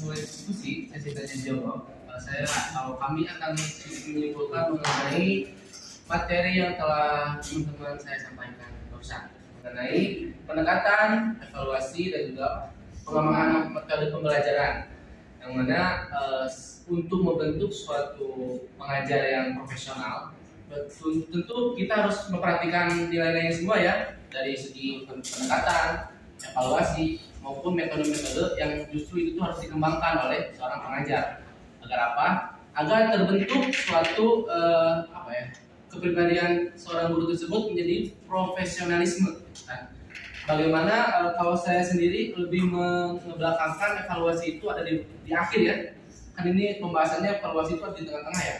mulai diskusi, sesi tanya jawab, kami akan menyimpulkan mengenai materi yang telah teman-teman saya sampaikan barusan mengenai pendekatan, evaluasi dan juga pengembangan metode pembelajaran, yang mana untuk membentuk suatu pengajar yang profesional, tentu kita harus memperhatikan nilai-nilai semua ya, dari segi pendekatan, evaluasi maupun metode-metode yang justru itu harus dikembangkan oleh seorang pengajar. Agar apa? Agar terbentuk suatu kepribadian seorang guru tersebut menjadi profesionalisme. Nah, bagaimana kalau saya sendiri lebih membelakangkan evaluasi itu ada di akhir ya. Kan ini pembahasannya evaluasi itu ada di tengah-tengah ya.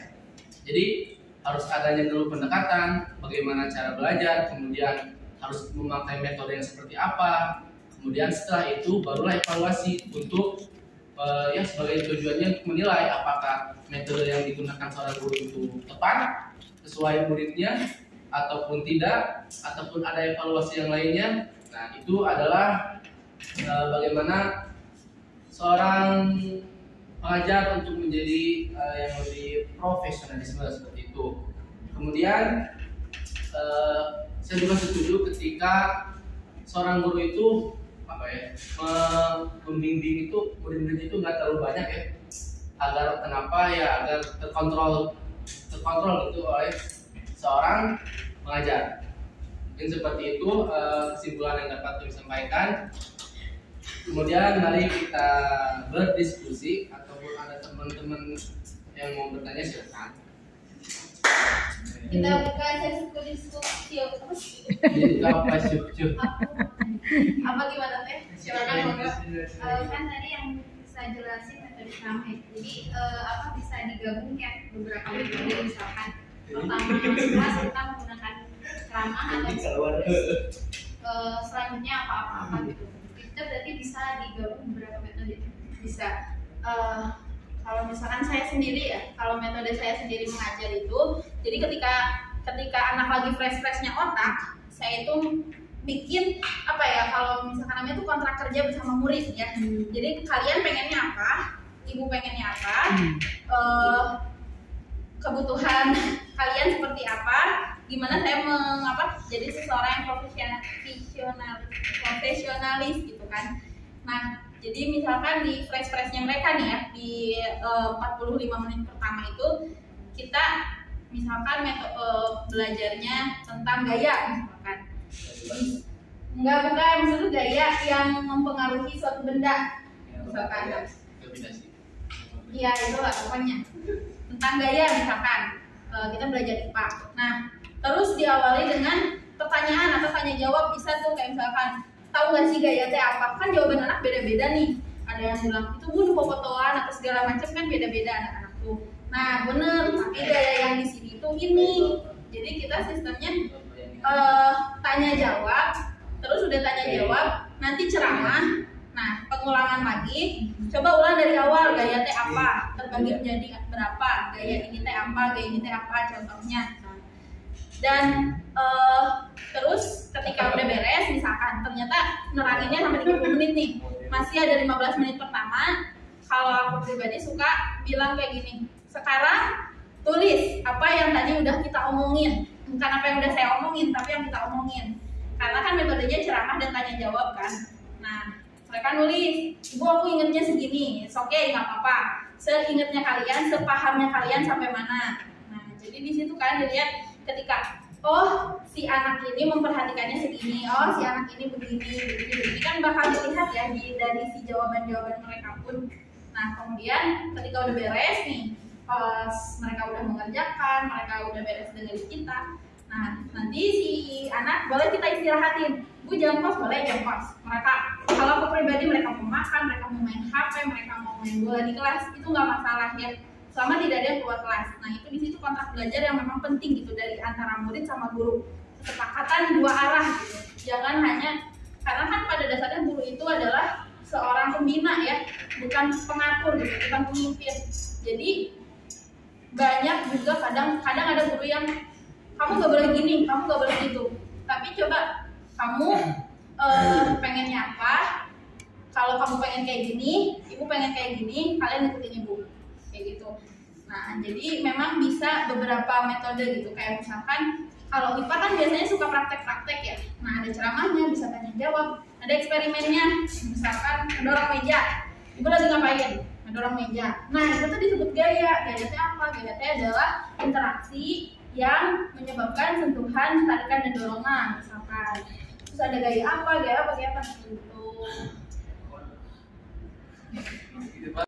Jadi harus adanya dulu pendekatan, bagaimana cara belajar, kemudian harus memakai metode yang seperti apa, kemudian setelah itu barulah evaluasi untuk sebagai tujuannya menilai apakah metode yang digunakan seorang guru itu tepat, sesuai muridnya, ataupun tidak, ataupun ada evaluasi yang lainnya. Nah, itu adalah bagaimana seorang pengajar untuk menjadi yang lebih profesionalisme seperti itu. Kemudian saya juga setuju ketika seorang guru itu membimbing itu murid-murid itu nggak terlalu banyak ya, agar terkontrol gitu oleh seorang pengajar. Mungkin seperti itu kesimpulan yang dapat kami sampaikan. Kemudian mari kita berdiskusi, ataupun ada teman-teman yang mau bertanya silakan. Kita buka sesi diskusi apa gimana teh? Silakan Moga. Kan tadi yang saya jelasin metode ceramah. Jadi bisa digabung ya beberapa metode, misalkan pertama kelas kita menggunakan ceramah atau selanjutnya apa gitu. Itu berarti bisa digabung beberapa metode. Bisa kalau misalkan saya sendiri ya, kalau metode saya sendiri mengajar itu, jadi ketika anak lagi fresh-freshnya otak, saya itu bikin kalau misalkan namanya itu kontrak kerja bersama murid ya. Jadi kalian pengennya apa, ibu pengennya apa, kebutuhan kalian seperti apa, gimana saya jadi seseorang yang profesionalis gitu kan. Nah, jadi misalkan di fresh-freshnya mereka nih ya, di 45 menit pertama itu kita misalkan metode belajarnya tentang gaya misalkan. Bukan maksudnya gaya yang mempengaruhi suatu benda misalkan. Iya, itulah pokoknya. Tentang gaya misalkan kita belajar IPA. Nah, terus diawali dengan pertanyaan atau tanya jawab, bisa tuh kayak misalkan, tahu nggak sih gaya teh apa? Kan jawaban anak beda-beda nih. Ada yang bilang itu bu fotoan atau segala macam, kan beda-beda anak-anak tuh. Nah bener, tapi gaya yang di sini tuh ini. Jadi kita sistemnya tanya jawab, terus udah tanya jawab, nanti ceramah. Nah pengulangan lagi, coba ulang dari awal, gaya teh apa? Terbagi menjadi berapa? Gaya ini teh apa? Gaya ini teh apa? Contohnya. Dan terus ketika udah beres, misalkan ternyata neranginnya sampai 30 menit nih, masih ada 15 menit pertama, kalau aku pribadi suka bilang kayak gini, sekarang tulis apa yang tadi udah kita omongin, bukan apa yang udah saya omongin, tapi yang kita omongin, karena kan metodenya ceramah dan tanya jawab kan. Nah mereka nulis, ibu aku ingetnya segini, oke nggak apa-apa, seingetnya kalian, sepahamnya kalian sampai mana. Nah jadi di situ kan dilihat ketika si anak ini memperhatikannya segini, si anak ini begini kan bakal dilihat ya dari si jawaban-jawaban mereka pun. Nah kemudian ketika udah beres nih, pas mereka udah mengerjakan, mereka udah beres dengerin kita, nah nanti si anak boleh kita istirahatin, bu jam kos boleh jam kos. Mereka kalau aku pribadi mereka mau makan, mereka mau main HP, mereka mau main bola di kelas, itu nggak masalah ya, selama tidak ada yang keluar kelas. Nah itu di situ kontrak belajar yang memang penting gitu dari antara murid sama guru, kesepakatan dua arah gitu. Jangan hanya, karena kan pada dasarnya guru itu adalah seorang pembina ya, bukan pengatur gitu, bukan pemimpin. Jadi banyak juga kadang ada guru yang kamu nggak boleh gini, kamu nggak boleh gitu. Tapi coba kamu pengennya apa, kalau kamu pengen kayak gini, ibu pengen kayak gini, kalian ikutin ibu kayak gitu. Nah, jadi memang bisa beberapa metode gitu, kayak misalkan kalau IPA kan biasanya suka praktek-praktek ya. Nah, ada ceramahnya, bisa tanya jawab, ada eksperimennya, misalkan mendorong meja, ibu lagi ngapain? Mendorong meja. Nah, itu tuh disebut gaya. Gaya itu apa? Gaya itu adalah interaksi yang menyebabkan sentuhan, tarikan, dan dorongan misalkan. Terus ada gaya apa gitu.